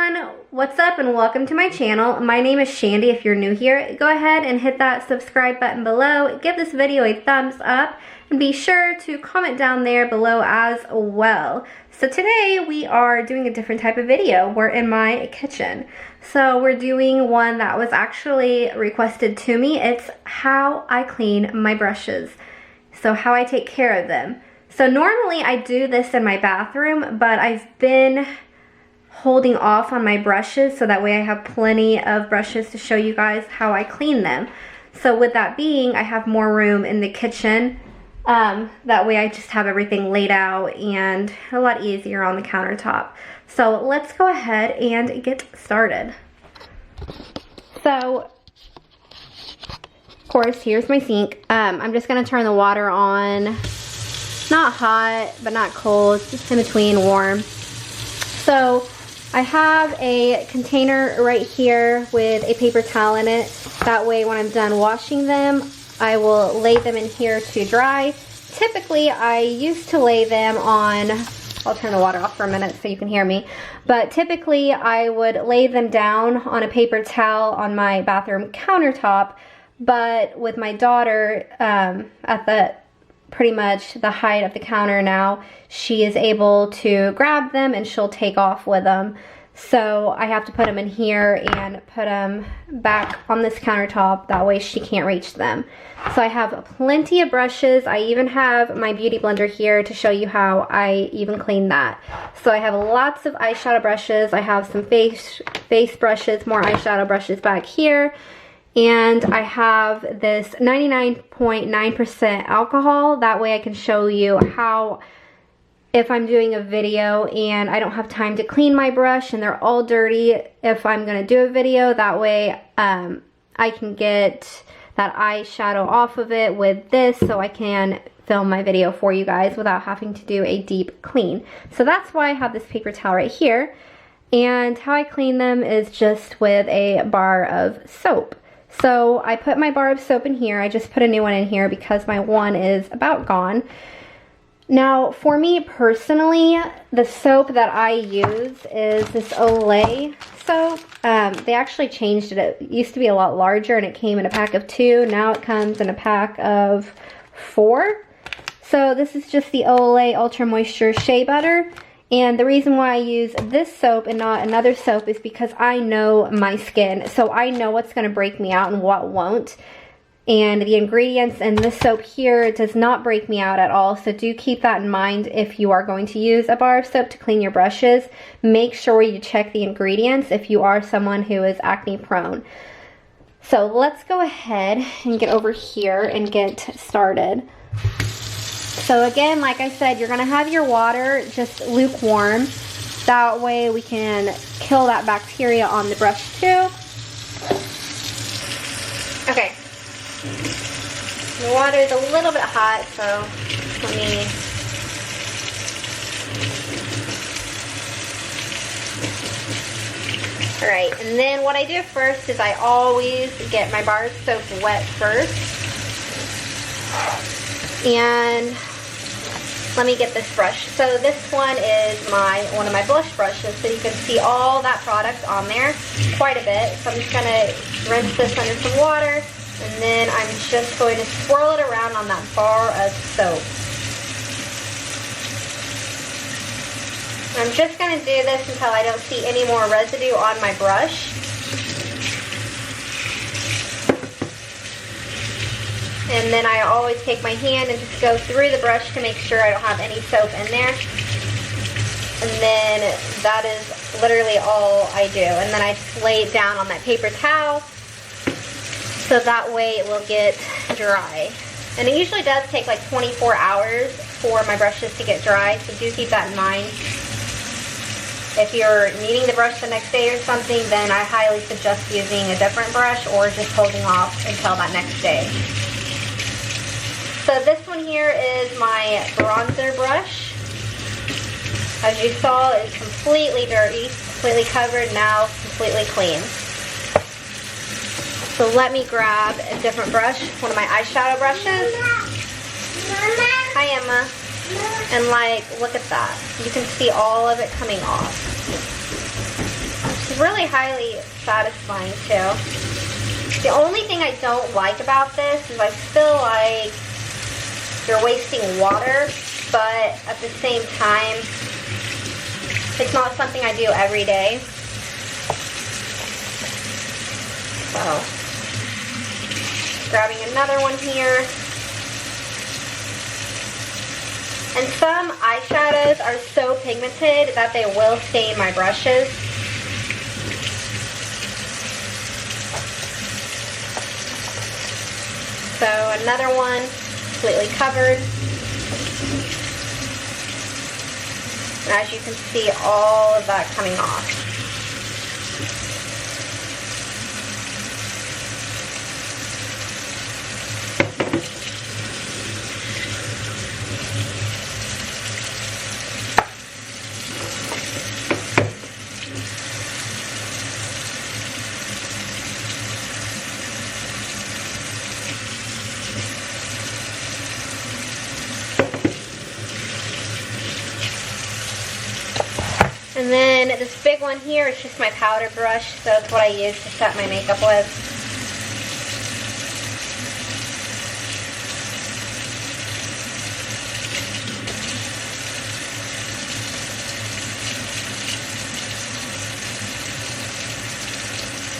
everyone, what's up and welcome to my channel. My name is Shandy. If you're new here, go ahead and hit that subscribe button below. Give this video a thumbs up and be sure to comment down there below as well. So today we are doing a different type of video. We're in my kitchen. So we're doing one that was actually requested to me. It's how I clean my brushes. So how I take care of them. So normally I do this in my bathroom, but I've been holding off on my brushes so that way I have plenty of brushes to show you guys how I clean them. So with that being, I have more room in the kitchen. That way I just have everything laid out and a lot easier on the countertop. So let's go ahead and get started. So, of course, here's my sink. I'm just gonna turn the water on. Not hot, but not cold, just in between, warm. So I have a container right here with a paper towel in it. That way when I'm done washing them, I will lay them in here to dry. Typically, I used to lay them on, I'll turn the water off for a minute so you can hear me. But typically, I would lay them down on a paper towel on my bathroom countertop. But with my daughter at the pretty much the height of the counter now, she is able to grab them and she'll take off with them. So I have to put them in here and put them back on this countertop. That way she can't reach them. So I have plenty of brushes. I even have my beauty blender here to show you how I even clean that. So I have lots of eyeshadow brushes. I have some face brushes, more eyeshadow brushes back here. And I have this 99.9% alcohol. That way I can show you how, if I'm doing a video and I don't have time to clean my brush and they're all dirty, if I'm going to do a video, that way I can get that eyeshadow off of it with this so I can film my video for you guys without having to do a deep clean. So that's why I have this paper towel right here. And how I clean them is just with a bar of soap. So I put my bar of soap in here. I just put a new one in here because my one is about gone. Now, for me personally, the soap that I use is this Olay soap. They actually changed it. It used to be a lot larger and it came in a pack of 2. Now it comes in a pack of 4. So this is just the Olay Ultra Moisture Shea Butter. And the reason why I use this soap and not another soap is because I know my skin. So I know what's going to break me out and what won't. And the ingredients in this soap here does not break me out at all. So do keep that in mind if you are going to use a bar of soap to clean your brushes. Make sure you check the ingredients if you are someone who is acne prone. So let's go ahead and get over here and get started. So again, like I said, you're going to have your water just lukewarm. That way we can kill that bacteria on the brush too. Okay. The water is a little bit hot, so let me... Alright, and then what I do first is I always get my bar of soap wet first. And let me get this brush. So this one is one of my blush brushes, so you can see all that product on there, quite a bit. So I'm just going to rinse this under some water, and then I'm just going to swirl it around on that bar of soap. I'm just going to do this until I don't see any more residue on my brush. And then I always take my hand and just go through the brush to make sure I don't have any soap in there. And then that is literally all I do. And then I just lay it down on that paper towel so that way it will get dry. And it usually does take like 24 hours for my brushes to get dry, so do keep that in mind. If you're needing the brush the next day or something, then I highly suggest using a different brush or just holding off until that next day. So this one here is my bronzer brush. As you saw, it's completely dirty, completely covered, now completely clean. So let me grab a different brush, one of my eyeshadow brushes. Mama. Hi, Emma. And like, look at that. You can see all of it coming off. really highly satisfying too. The only thing I don't like about this is I feel like you're wasting water, but at the same time, it's not something I do every day. So, grabbing another one here. And some eyeshadows are so pigmented that they will stain my brushes. So another one, completely covered. And as you can see, all of that coming off. And then this big one here is just my powder brush, so it's what I use to set my makeup with.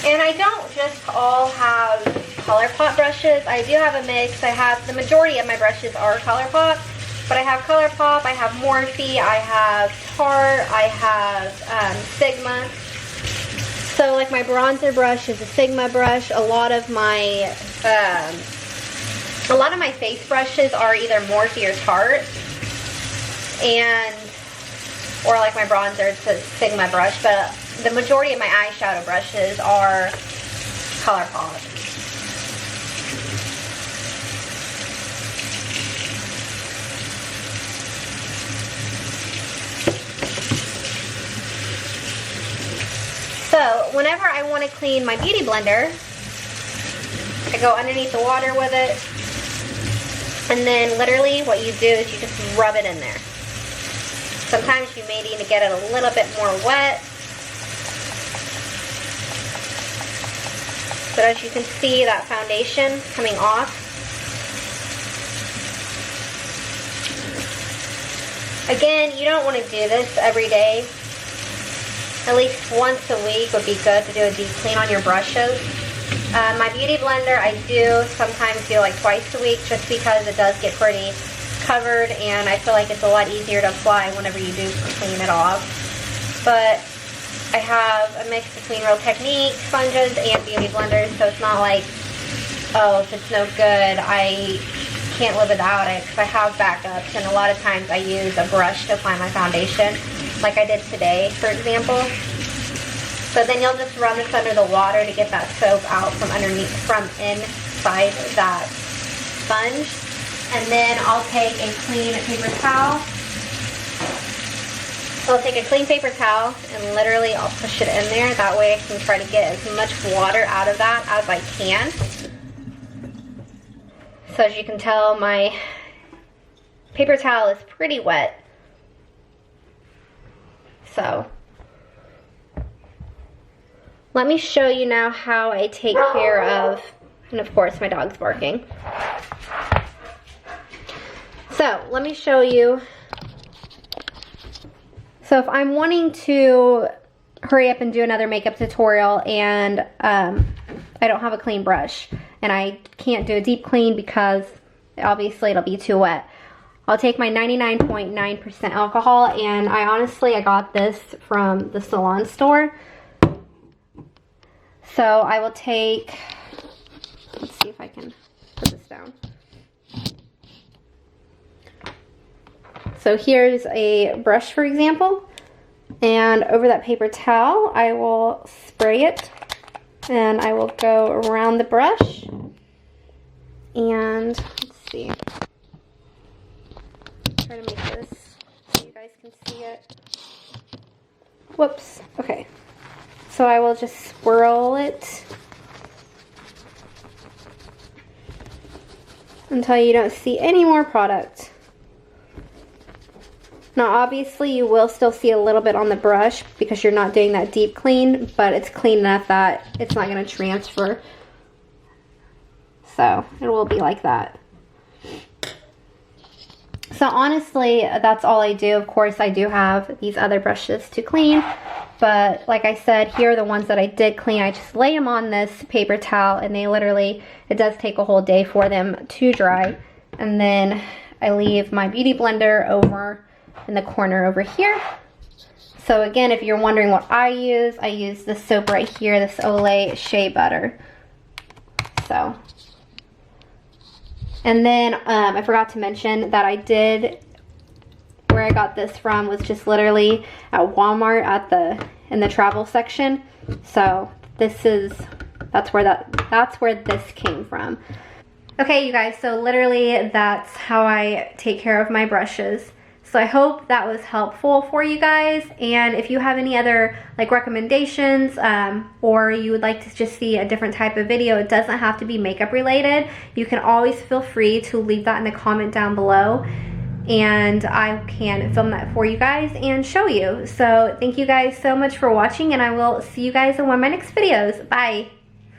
And I don't just all have ColourPop brushes. I do have a mix. I have, the majority of my brushes are ColourPop. But I have ColourPop, I have Morphe, I have Tarte, I have Sigma. So like my bronzer brush is a Sigma brush. A lot of my face brushes are either Morphe or Tarte. And, or like my bronzer, it's a Sigma brush. But the majority of my eyeshadow brushes are ColourPop. So, whenever I want to clean my beauty blender, I go underneath the water with it, and then literally what you do is you just rub it in there. Sometimes you may need to get it a little bit more wet. But as you can see, that foundation coming off. Again, you don't want to do this every day. At least once a week would be good to do a deep clean on your brushes. My beauty blender, I do sometimes do like twice a week just because it does get pretty covered and I feel like it's a lot easier to apply whenever you do clean it off. But I have a mix between Real Technique sponges and beauty blenders, so it's not like, oh, if it's no good, I can't live without it, because I have backups, and a lot of times I use a brush to apply my foundation, like I did today, for example. So then you'll just run this under the water to get that soap out from underneath, from inside that sponge. And then I'll take a clean paper towel. So I'll take a clean paper towel and literally I'll push it in there. That way I can try to get as much water out of that as I can. So as you can tell, my paper towel is pretty wet. So let me show you now how I take care of, and of course my dog's barking. So let me show you. So if I'm wanting to hurry up and do another makeup tutorial and I don't have a clean brush and I can't do a deep clean because obviously it'll be too wet, I'll take my 99.9% alcohol, and I got this from the salon store. So I will take, let's see if I can put this down. So here's a brush, for example, and over that paper towel, I will spray it, and I will go around the brush, and let's see, try to make this so you guys can see it. Whoops, okay. So I will just swirl it until you don't see any more product. Now obviously you will still see a little bit on the brush because you're not doing that deep clean, but it's clean enough that it's not going to transfer. So it will be like that. So honestly, that's all I do. Of course, I do have these other brushes to clean, but like I said, here are the ones that I did clean. I just lay them on this paper towel, and they literally, it does take a whole day for them to dry. And then I leave my beauty blender over in the corner over here. So again, if you're wondering what I use this soap right here, this Olay Shea Butter. So. And then I forgot to mention that I did, where I got this from was just literally at Walmart in the travel section. So this is, that's where this came from. Okay, you guys, so literally that's how I take care of my brushes. So I hope that was helpful for you guys, and if you have any other like recommendations or you would like to just see a different type of video, it doesn't have to be makeup related. You can always feel free to leave that in the comment down below, and I can film that for you guys and show you. So thank you guys so much for watching, and I will see you guys in one of my next videos. Bye!